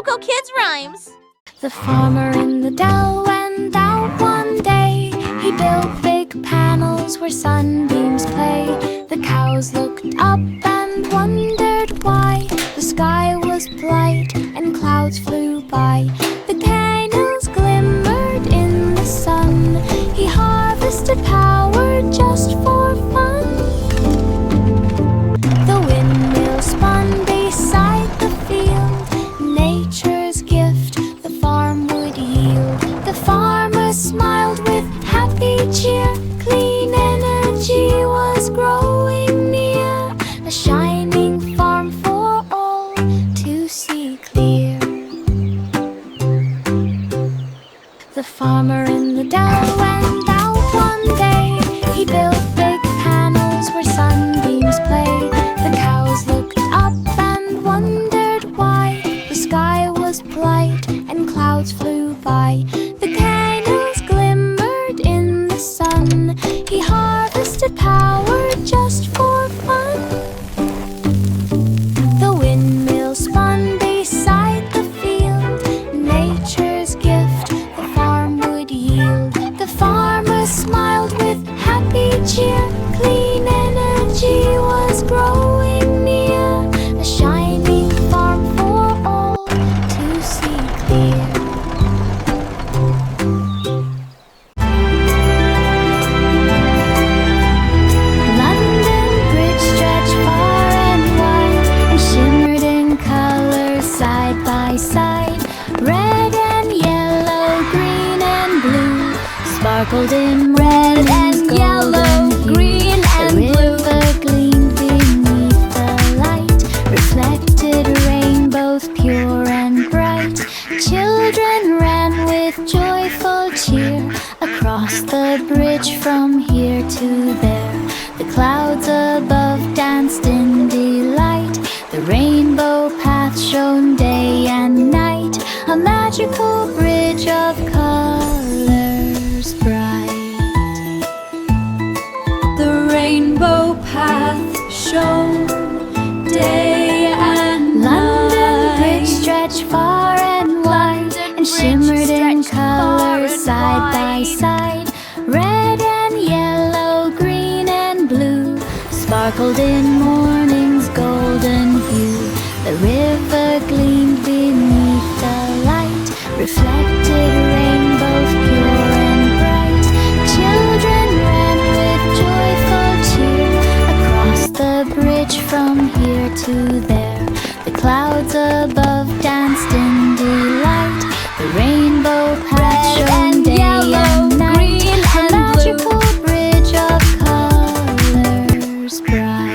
Coco Kids Rhymes. The farmer in the Dell went out one day. He built big panels where sunbeams play. The cows looked up and wondered why the sky was bright and clouds flew by. The candles glimmered in the sun. He harvested power just for fun. The windmill spun beside the field, nature's gift the farm would yield. The farmer smiled with happy cheer. Clean energy was growing near, a shining farm for all to see clear. The farmer in the Dell went out one day. He built big panels where sunbeams play. The cows looked up and wondered why the sky was bright and clouds flew by. The candles glimmered in the sun. He harvested power just for fun. The windmill spun beside the field, nature's gift the farm would yield. The farmer smiled with happy cheer. Clean energy was growing near, a shining farm for all to see clear. London Bridge stretched far and wide and shimmered in colors side by side. Red and yellow, green and blue, sparkled in red and yellow, green and blue. The river gleamed beneath the light, reflected rainbows pure and bright. Children ran with joyful cheer across the bridge from here to there. The clouds above danced in delight. The rainbow path shone day and night, a magical bridge of colors bright. The rainbow path shone day and night. London Bridge stretched far and wide and shimmered in colors side by side. Red and yellow, green and blue, sparkled in morning's golden hue. The river gleamed beneath the light, reflected rainbows pure and bright. Children ran with joyful cheer across the bridge from here to there. The clouds above danced in delight. The rainbow path shone day and night, a magical bridge of colors bright.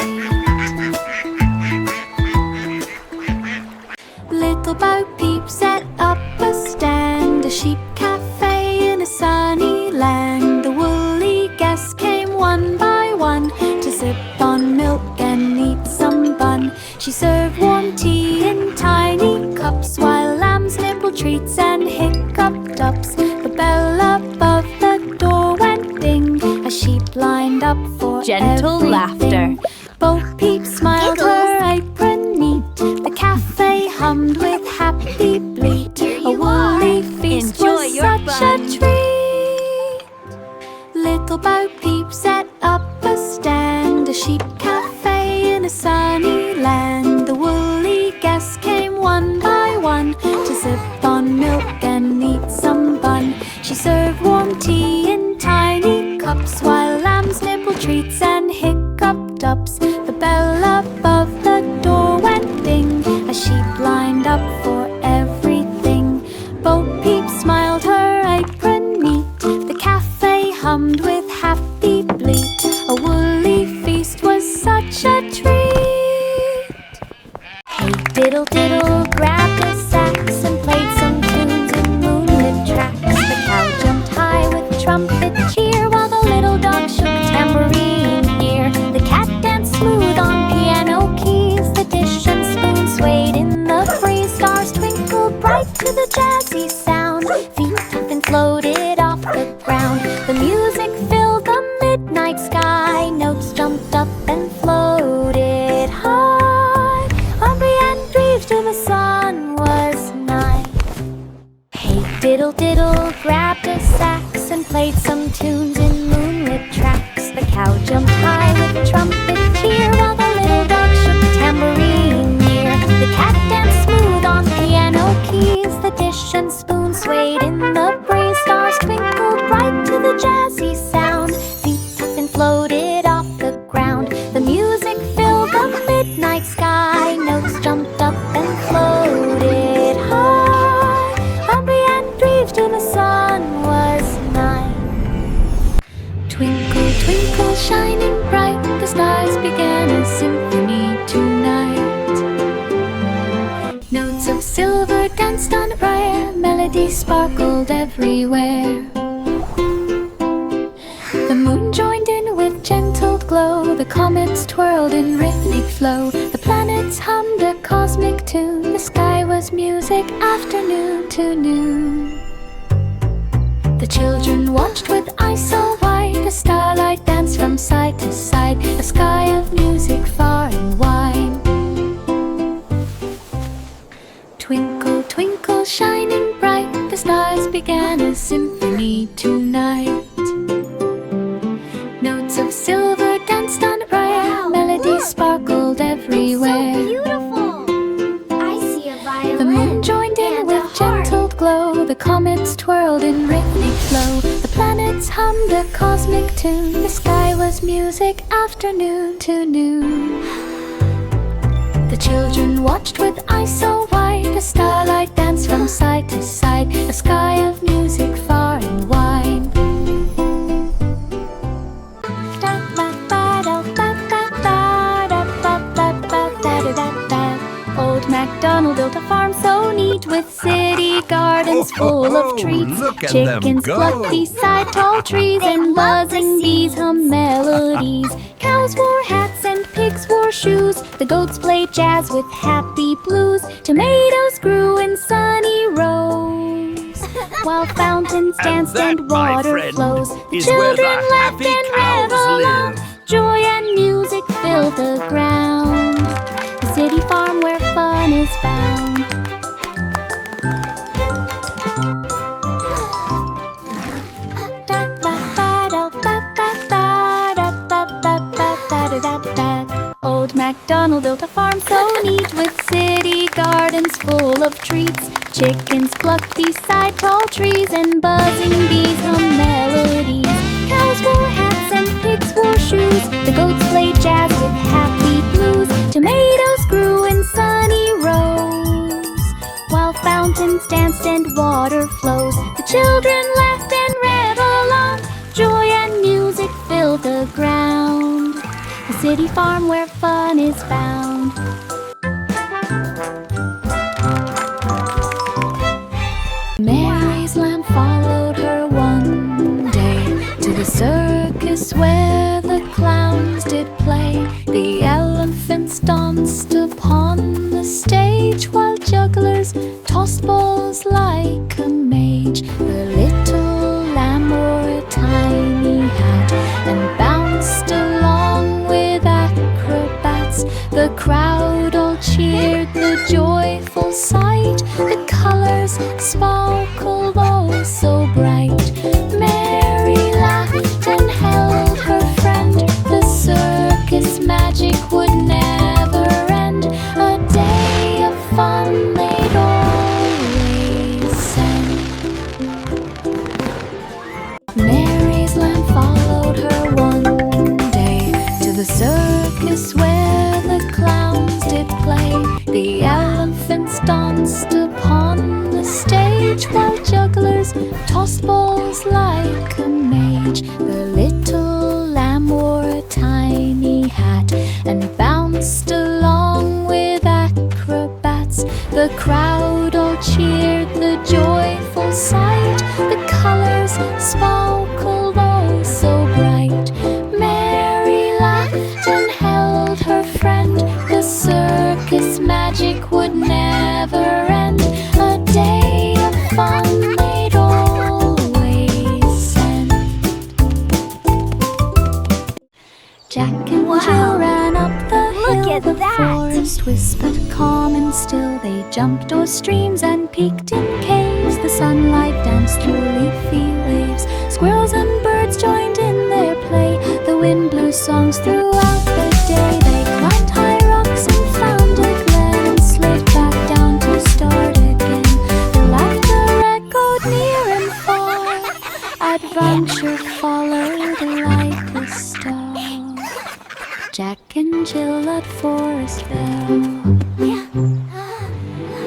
Little Bo Peep set up a stand, a sheep cafe in a sunny land. The woolly guests came one by one to sip on milk and eat some bun. She served warm tea in tiny cups while lambs nibbled treats and hiccuped ups. The bell above the door went ding as sheep lined up for Gentle everything. laughter. Bo Peep smiled, her apron neat. The cafe hummed with happy bleat. A woolly feast was such a treat. Little Bo Peep set up a stand, a sheep cafe in a sunny land. The woolly guests came one by one to sip on milk and eat some bun. She served warm tea in tiny cups while lambs nibbled treats and hiccuped ups. The bell above the door went ding as sheep lined up for everything. Bo Peep smiled, her apron neat. The cafe hummed with happy bleat. A woolly feast was such a treat. Hey diddle diddle grabbed a sax and played some tunes in moonlit tracks. The cow jumped high with trumpet cheer while the little dog shook tambourine ear. The cat danced smooth on piano keys. The dish and spoon swayed in the breeze. Stars twinkled bright to the jazzy sound. Feet then floated off the ground. The music filled the midnight sky. Notes jumped up and floated high. Hungry and grieved till the sun was nigh. diddle grabbed a sax and played some tunes in moonlit tracks. The cow jumped high with a trumpet cheer, while the little dog shook a tambourine near. The cat danced smooth on piano keys, the dish and spoon swayed in the breeze. Stars twinkled bright to the jazzy sound, feet tucked and floated off the ground. The music filled the midnight sky, notes jumped up and floated high. Humpy and breathed till the sun was nigh. Twinkle, twinkle, shining bright, the stars began a symphony tonight. Notes of silver danced on the briar, melody sparkled everywhere. The moon joined in with gentle glow, the comets twirled in rhythmic flow. The planets hummed a cosmic tune, the sky was music afternoon to noon. The children watched with eyes so wide, the starlight danced from side to side, a sky of music far and wide. Twinkle, twinkle, shining bright, the stars began a symphony tonight. Notes of silver danced on the briar, melody sparkled everywhere. So beautiful! I see a violin. The moon joined in with gentle glow, the comets twirled in rhythmic flow. The planets hummed a cosmic tune, the sky was music afternoon to noon. The children watched with eyes so wide, the starlight danced from side to side, a sky of music far and wide. Old MacDonald built a farm so neat, with city gardens full of treats. Chickens plucked beside tall trees, and buzzing bees hum melodies. Cows wore hats and pigs wore shoes, the goats played jazz with happy blues. Tomatoes grew in sunny rows, while fountains danced and water flows. The children laughed and reveled on, joy and music filled the ground. The city farm where fun is found. Old MacDonald built a farm so neat, with city gardens full of treats. Chickens plucked beside tall trees, and buzzing bees hum melodies. Cows wore hats and pigs wore shoes, the goats played jazz with happy blues. Tomatoes grew in sunny rows, while fountains danced and water flows. The children laughed and reveled on, joy and music filled the ground. The city farm where fun is found. Mary's lamb followed her one day to the circus where the clowns did play. The elephants danced upon the stage, while jugglers tossed balls like a mage. The little lamb wore a tiny hat and bounced along with acrobats. The crowd all cheered the joyful sight, the colors sparkled oh so bright. Mary laughed and held her friend, the circus magic would never end. A day of fun they'd always send. Mary's lamb followed her one day to the circus where the clowns did play. The elephants danced upon the stage, while jugglers tossed balls like a mage. The little lamb wore a tiny hat and bounced along with acrobats. The crowd all cheered the joyful sight, the colors sparkled oh so bright. Mary laughed and held her friend, the circus magic would never end. A day of fun they'd always send. Jack and Jill ran up the hill, the forest whispered calm and still. They jumped o'er streams and peeked in caves, The sunlight danced through leafy waves. Squirrels and birds joined in their play. The wind blew songs throughout the day. They climbed high rocks and found a glen and slid back down to start again. Their laughter echoed near and far. Adventure followed like a star. Jack and Jill at Forest Bell.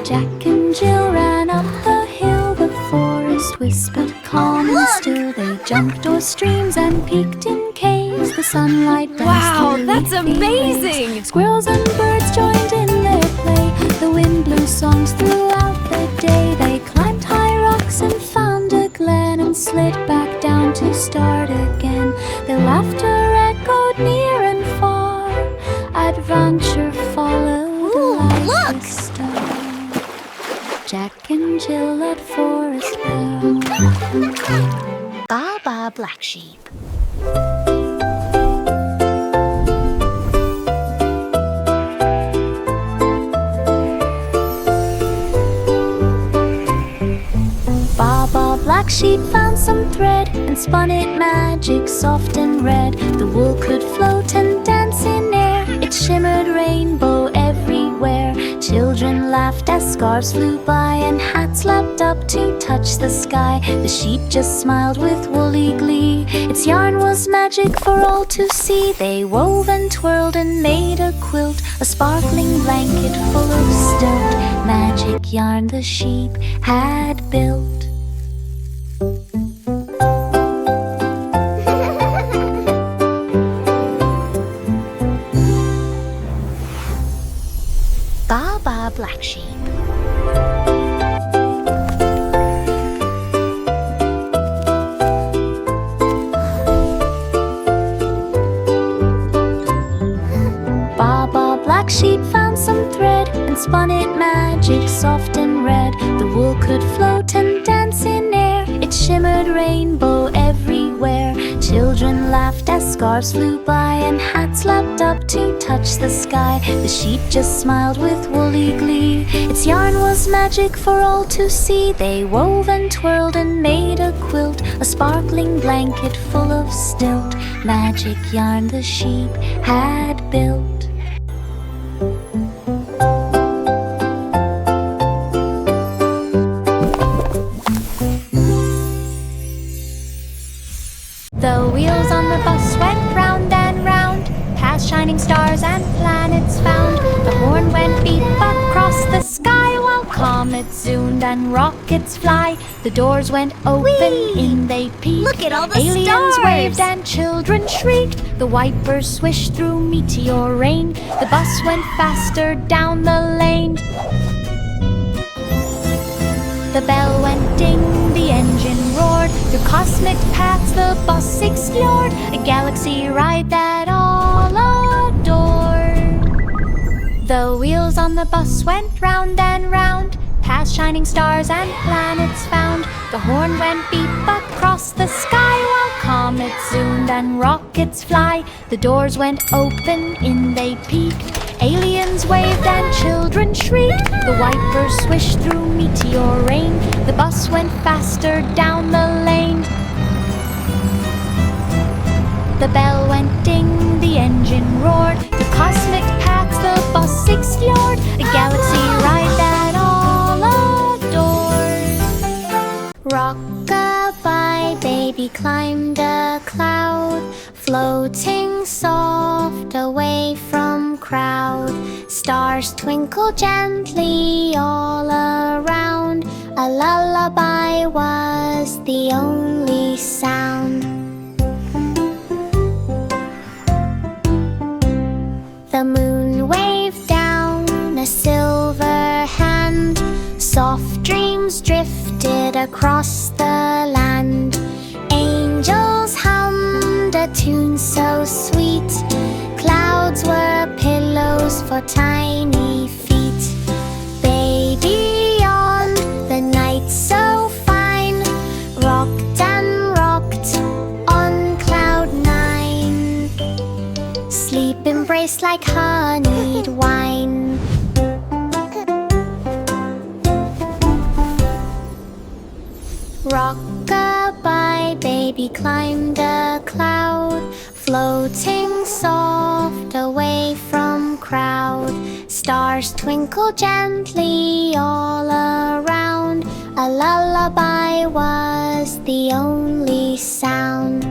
Jack and Jill ran up the hill. The forest whispered calm and still. They jumped o'er streams and peeked in caves. The sunlight danced Wow, through that's leafy amazing! waves. Squirrels and birds joined in their play. The wind blew songs throughout the day. They climbed high rocks and found a glen and slid back down to start again. Their laughter echoed near and far. Adventure followed like a star. Jack and Jill at Forest Bell. Baba Black Sheep. Baba Black Sheep found some thread and spun it magic soft and red. The wool could float and dance in air. It shimmered rainbow everywhere. Children laughed as scarves flew by and hats lapped up to touch the sky. The sheep just smiled with woolly glee. Its yarn was magic for all to see. They wove and twirled and made a quilt, a sparkling blanket full of stilt. Magic yarn the sheep had built. Baba Black Sheep. Baba Black Sheep found some thread and spun it magic soft and red. The wool could float and dance in air. It shimmered rainbow everywhere. Children laughed as scarves flew by and hats lapped up to touch the sky. The sheep just smiled with woolly glee. Its yarn was magic for all to see. They wove and twirled and made a quilt, a sparkling blanket full of stilt. Magic yarn the sheep had built. The wheels on the bus went round and round, past shining stars and planets found. The horn went beep across the sky, while comets zoomed and rockets fly. The doors went open, Whee! in they peeked. Look at all the Aliens stars! waved and children shrieked. The wipers swished through meteor rain. The bus went faster down the lane. The bell went ding, the engine roared. Through cosmic paths the bus explored, a galaxy ride that all adored. The wheels on the bus went round and round, past shining stars and planets found. The horn went beep across the sky, while comets zoomed and rockets fly. The doors went open, in they peeked. Aliens waved and children shrieked. The wipers swished through meteor rain. The bus went faster down the lane. The bell went ding, the engine roared. Through cosmic paths the bus explored, a galaxy ride that all adored. Rock-a-bye, baby climbed a cloud, floating soft away from crowd. Stars twinkle gently all around. A lullaby was the only sound. The moon waved down a silver hand. Soft dreams drifted across the land. Angels hummed a tune so sweet. Clouds were pillows for tiny feet. Baby on the night so fine, rocked and rocked on cloud nine. Sleep embraced like honeyed wine. Stars twinkle gently all around. A lullaby was the only sound.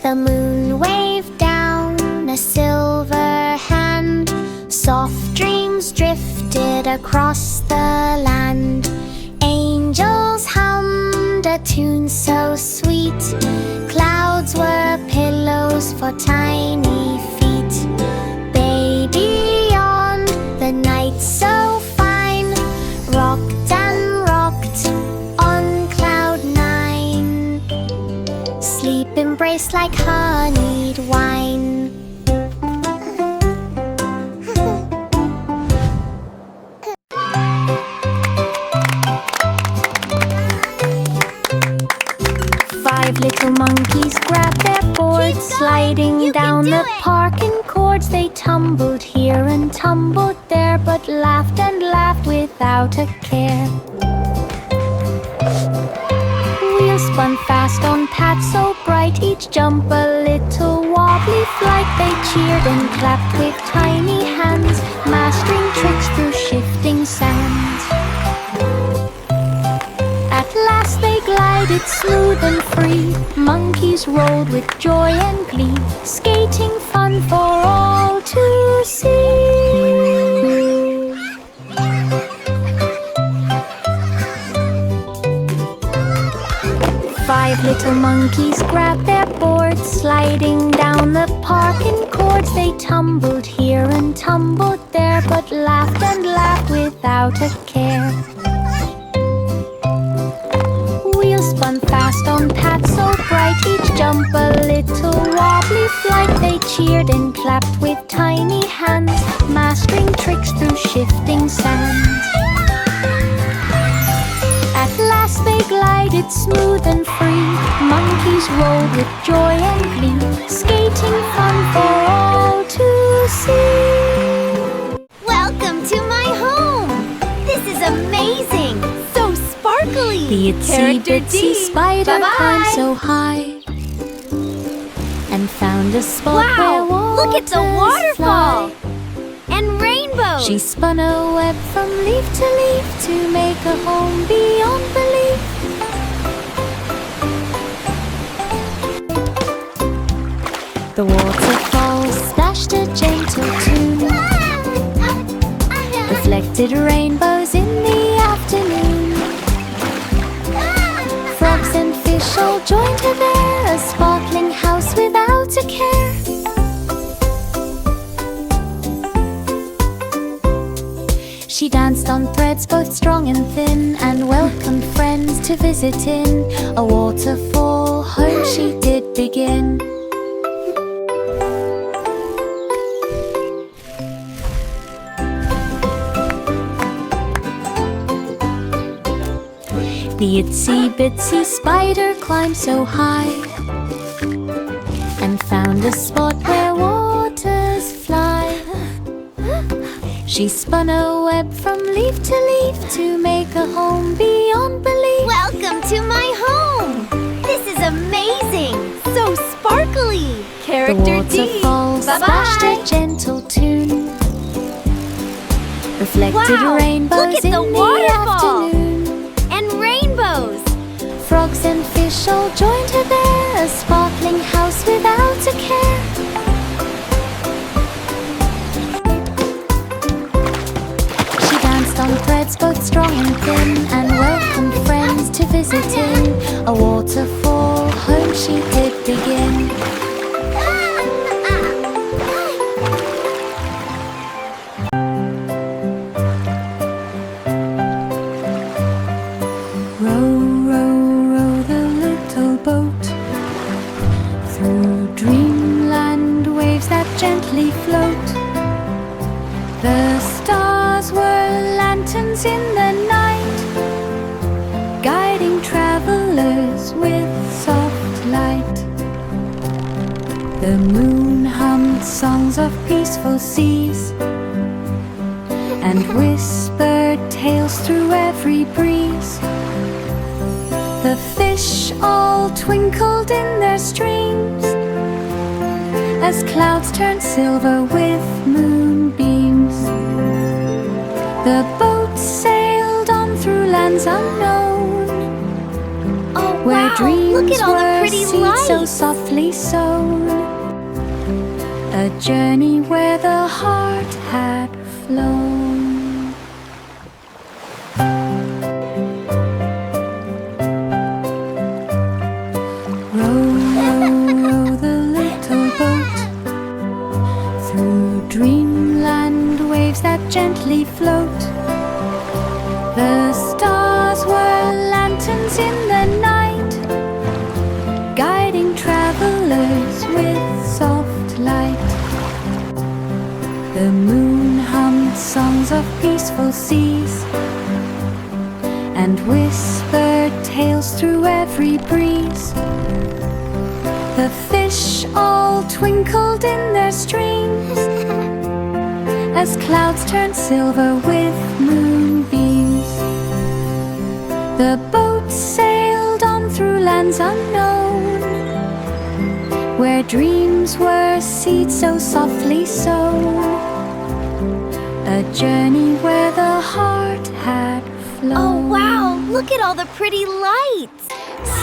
The moon waved down a silver hand. Soft dreams drifted across the land. Angels hummed a tune so sweet. Clouds were pillows for tiny feet. Baby yawned, the night so fine, rocked and rocked on cloud nine. Sleep embraced like honeyed wine. 5 little monkeys grabbed their boards, sliding down the parking cords. They tumbled here and tumbled there, but laughed and laughed without a care. Wheels spun fast on paths so bright, each jump a little wobbly flight. They cheered and clapped with tiny hands, mastering tricks through shifting sands. At last they glided smooth and free. Monkeys rolled with joy and glee, skating fun for all to see. 5 little monkeys grabbed their boards, sliding down the parking cords. They tumbled here and tumbled there, but laughed and laughed without a care. Wheels spun fast on paths so bright, each jump a little wobbly flight. They cheered and clapped with tiny hands, mastering tricks through shifting sands. At last they glided smooth and free. Monkeys rolled with joy and glee, skating fun for all to see. Welcome to my home! This is amazing! So sparkly! The itsy-bitsy spider climbed so high and found a spot where Wow! Look at the waters waterfall! fly. And rainbows! She spun a web from leaf to leaf to make a home beyond belief. The waterfall splashed a gentle tune, reflected rainbows in the afternoon. Frogs and fish all joined her there, a sparkling house without a care. She danced on threads both strong and thin, and welcomed friends to visit in a waterfall home she did begin. The itsy-bitsy spider climbed so high and found a spot where waters fly. She spun a web from leaf to leaf to make a home beyond belief. Welcome to my home! This is amazing! So sparkly! The Character D! waterfall splashed a gentle tune, reflected Wow! rainbows Look at in the the waterfall! afternoon. And rainbows! Frogs and fish all joined her there, a sparkling house without a care. She danced on threads both strong and thin, and welcomed friends to visit in a waterfall home she did begin. Row, row, row the little boat through dreamland waves that gently float. The stars were lanterns in the night, guiding travelers with soft light. The moon hummed songs of peaceful seas and whispered tales through every breeze. The fish all twinkled in their streams as clouds turn silver with moonbeams. The boat sailed on through lands unknown, Oh, where wow! dreams Look at all the were pretty seeds so lights! softly sown. A journey where the heart had flown. Row, row, row the little boat through dreamland waves that gently float. The stars were lanterns in the night, guiding travelers with soft light. The moon hummed songs of peaceful seas and whispered tales through every breeze. The fish all twinkled in their streams as clouds turned silver with moonbeams. The boat sailed on through lands unknown, where dreams were seeds so softly sown. A journey where the heart had flown. Oh, wow! Look at all the pretty lights!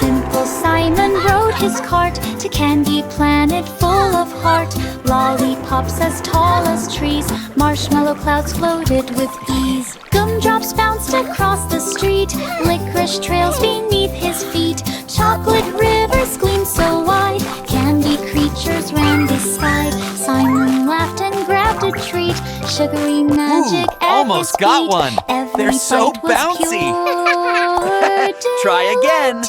Simple Simon rode his cart to Candy Planet full of heart. Lollipops as tall as trees, marshmallow clouds floated with ease. Gumdrops bounced across the street, licorice trails beneath his feet. Chocolate rivers gleamed so wide, candy creatures ran beside. Simon laughed and grabbed a treat, sugary magic at almost his got feet. one. Every They're so bite was bouncy. pure Try again.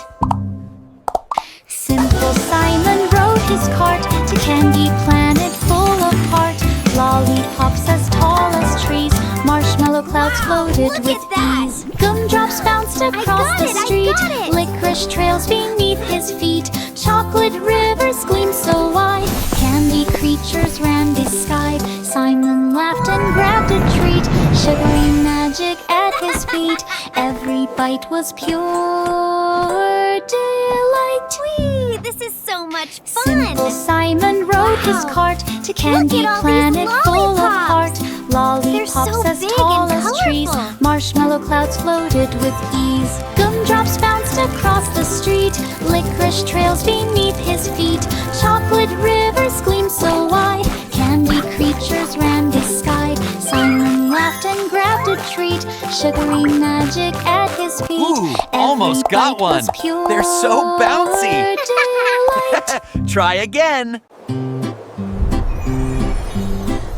Simple Simon rode his cart to Candy Planet full of heart. Lollipops as tall as trees, marshmallow clouds floated look with at that. ease. Gumdrops bounced across the street, licorice trails beneath his feet. Chocolate rivers gleamed so wide, candy creatures ran beside. Simon laughed and grabbed a treat, sugary magic at his feet. Every bite was pure delight. Whee! This is so much fun! Simple Simon rode his cart to Candy Look at all Planet these full of heart. lollipops. Lollipops so as big tall and as trees, colorful. marshmallow clouds floated with ease. Gumdrops bounced across the street, licorice trails beneath his feet. Chocolate rivers gleamed so wide, candy creatures ran beside. Simon laughed and grabbed a treat, sugary magic at his feet. Ooh, almost Every got bite was one. pure They're so bouncy. delight. Try again.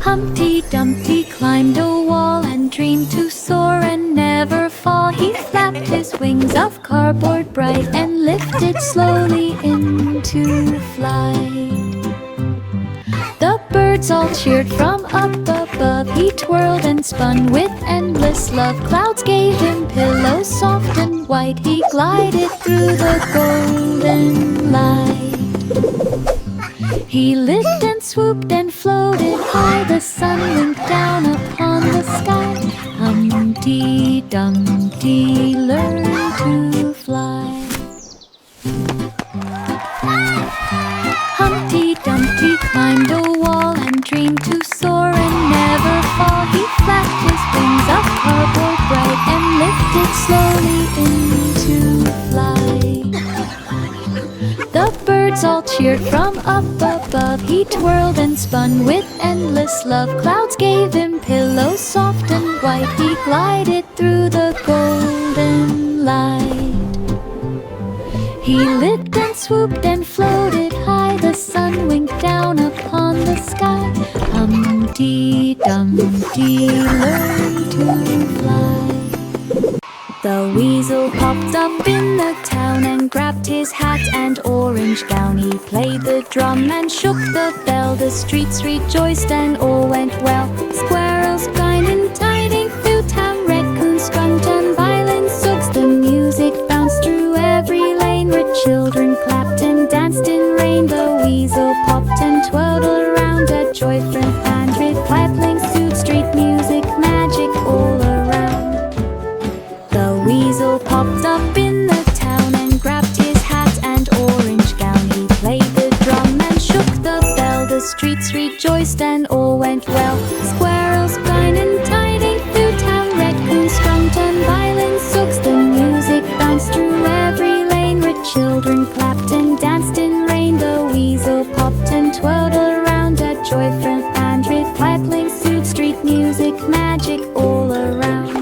Humpty Dumpty climbed a wall and dreamed to soar and never fall. He flapped his wings of cardboard bright and lifted slowly into flight. The birds all cheered from up above. He twirled and spun with endless love. Clouds gave him pillows soft and white. He glided through the golden light. He lived and swooped and floated high. The sun winked down upon the sky. Humpty Dumpty learned to fly. Humpty Dumpty climbed a wall and dreamed to soar and never fall. He flapped his wings of cardboard bright and lifted slowly into flight. The birds all cheered from up above. He twirled and spun with endless love. Clouds gave him pillows soft and white. He glided through the golden light. He lived and swooped and floated high. The sun winked down upon the sky. Humpty Dumpty learned to fly. The weasel popped up in the town and grabbed his hat and orange gown. He played the drum and shook the bell. The streets rejoiced and all went well. Squirrels grinding, tiding through town. Raccoons strumped and violins sooks. The music bounced through every lane where children clapped and danced in rain. The weasel popped and twirled around a joy-filled band with pipling suit. Street music, magic all around. The weasel popped up in the town and grabbed his hat and orange gown. He played the drum and shook the bell. The streets rejoiced and all went well. Squirrels blind and tidying through town, raccoons strummed on violins, zooks the music bounced through every lane, where children clapped and danced in rain. The weasel popped and twirled around a joyful band, with pipling suit, street music, magic all around.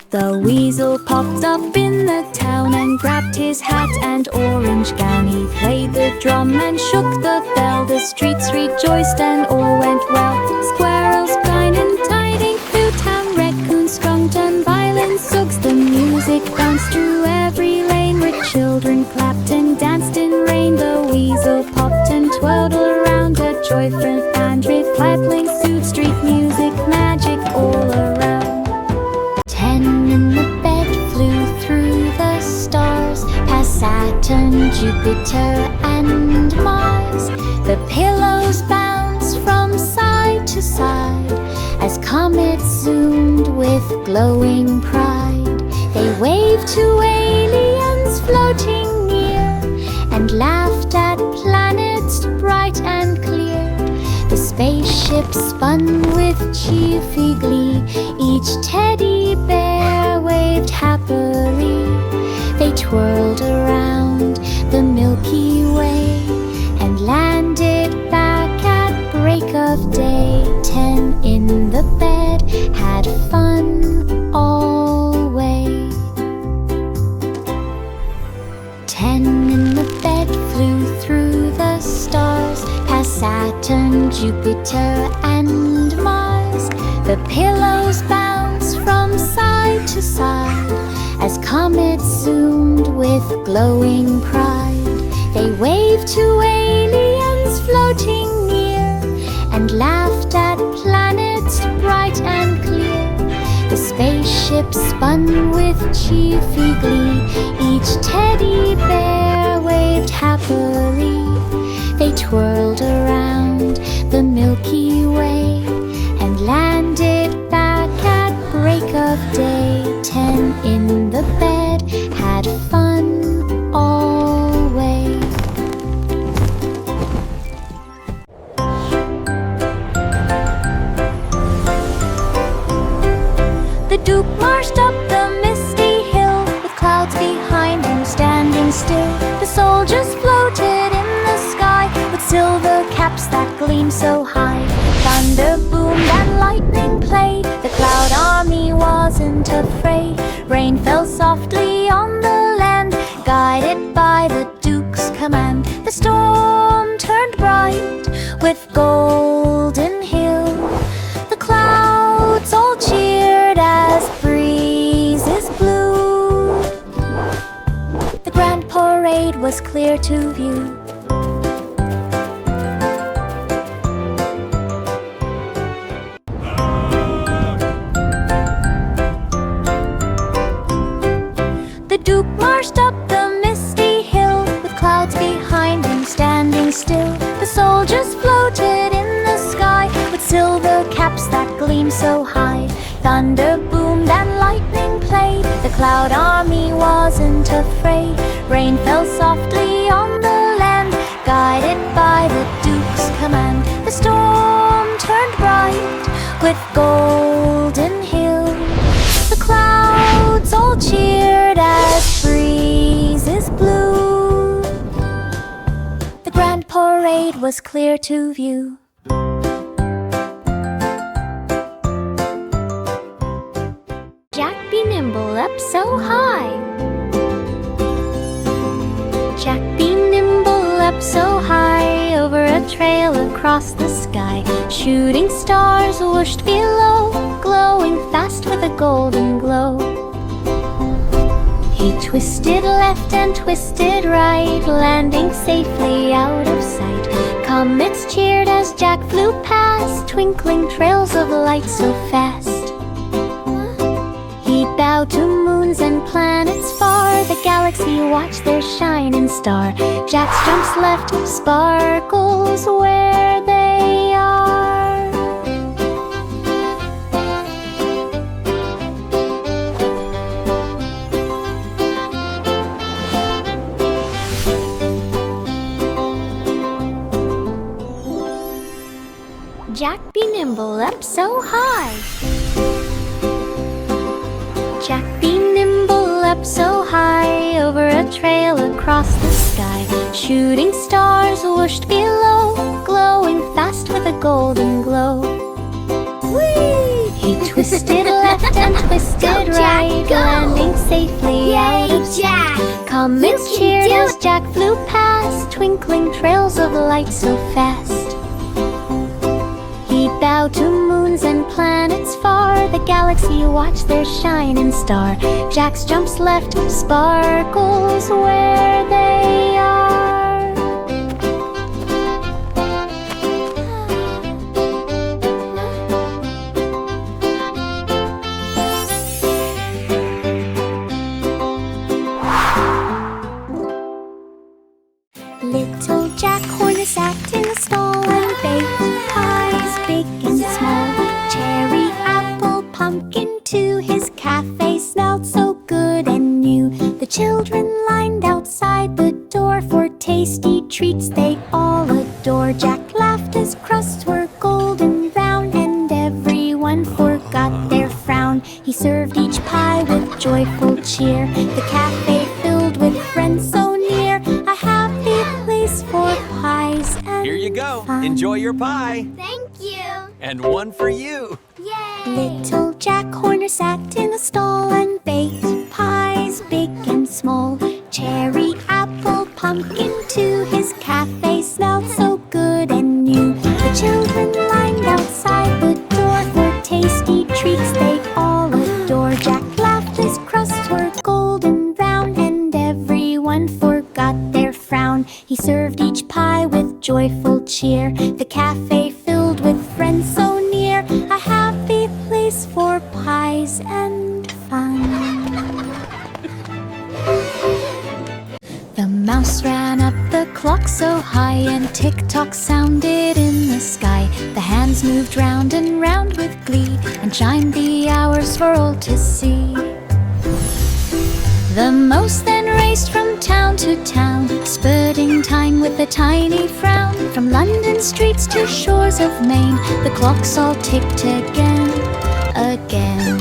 The weasel popped up in the town and grabbed his hat and orange gown. He played the drum and shook the bell. The streets rejoiced and all went well. Squirrels blind and tidying through town, raccoons strummed on violins, zooks the music bounced through every lane, where children clapped and danced in rain. The weasel popped and twirled around a joyful band, with pipling suit, street music, magic all around. 10 in the bed flew through the stars, past Saturn, Jupiter, and Mars. The pillows bounced from side to side as comets zoomed with glowing pride. They waved to aliens floating near and laughed at planets bright and clear. The spaceship spun with cheerful glee. Each teddy bear waved happily. They twirled around the Milky Way and landed back at break of day. 10 in the bed had fun always. 10 in the bed flew through the stars, past Saturn, Jupiter, and Mars. The pillows bounced from side to side as comets zoomed with glowing pride. They waved to aliens floating near and laughed at planets bright and clear. The spaceship spun with cheerful glee. Each teddy bear waved happily. They twirled around the Milky Way and landed back at break of day. 10 in the bed had fun always. The Duke marched up the misty hill, with clouds behind him standing still. The soldiers floated in the sky with silver caps that gleamed so high. Thunder boomed and lightning played. The cloud army wasn't afraid. Rain fell softly on the land, guided by the Duke's command. The storm turned bright with golden hill. The clouds all cheered as breezes blew. The grand parade was clear to view. The Duke marched up the misty hill, with clouds behind him standing still. The soldiers floated in the sky with silver caps that gleamed so high. Thunder boomed and lightning played. The cloud army wasn't afraid. Rain fell softly on the land, guided by the Duke's command. The storm turned bright with golden hill. The clouds all cheered as breezes blew. The grand parade was clear to view. Jack be nimble up so high. Jack be nimble up so high, over a trail across the sky. Shooting stars whooshed below, glowing fast with a golden glow. He twisted left and twisted right, landing safely out of sight. Comets cheered as Jack flew past, twinkling trails of light so fast. He bowed to moons and planets far, the galaxy watched their shining star. Jack's jumps left sparkles where they are. Jack be nimble up so high. Jack be nimble up so high, over a trail across the sky. Shooting stars whooshed below, glowing fast with a golden glow. Whee! He twisted left and twisted right, landing safely out of sight. Comets cheered as Jack flew past, twinkling trails of light so fast. He bowed to moons and planets far, the galaxy watched their shining star. Jack's jumps left sparkles where they are. Little Jack Horner sat in the stall and baked pies big and small. Cherry, apple, pumpkin too, his cafe smelled so good and new. The children lined outside the door for tasty treats they all adore. Jack laughed as crusts were golden brown, and everyone forgot their frown. He served each pie with joyful cheer, the cafe filled with friends so near. A happy place for pies and Here you go. fun. Enjoy your pie. Thank you. And one for you. Yay! Little Jack Horner sat in the stall and baked pies big and small. Cherry, apple, pumpkin too, his cafe smelled so good and new. The children lined outside the door for tasty treats they all adore. Jack laughed as crusts were golden brown, and everyone forgot their frown. He served each pie with joyful cheer, the cafe filled with friends so near. A happy place for pies and fun. The mouse ran up the clock so high, and tick-tock sounded in the sky. The hands moved round and round with glee, and chimed the hours for all to see. The mouse then raced from town to town, spurting time with a tiny frown. From London streets to shores of Maine, the clocks all ticked again, again.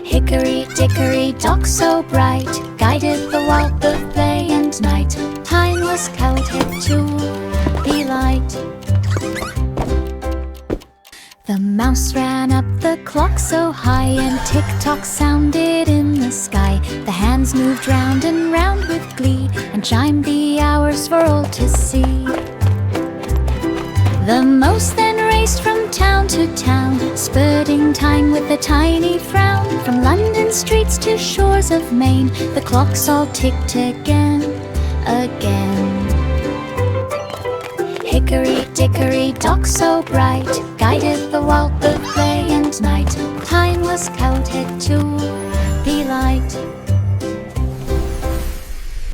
Hickory dickory dock so bright, guided the walk of day and night. Time was counted to be light. The mouse ran up the clock so high, and tick-tock sounded in the sky. The hands moved round and round with glee, and chimed the hours for all to see. The mouse then raced from town to town, spurting time with a tiny frown. From London streets to shores of Maine, the clocks all ticked again, again. Hickory dickory dock so bright, guided the walk of day and night. Time was counted to be light.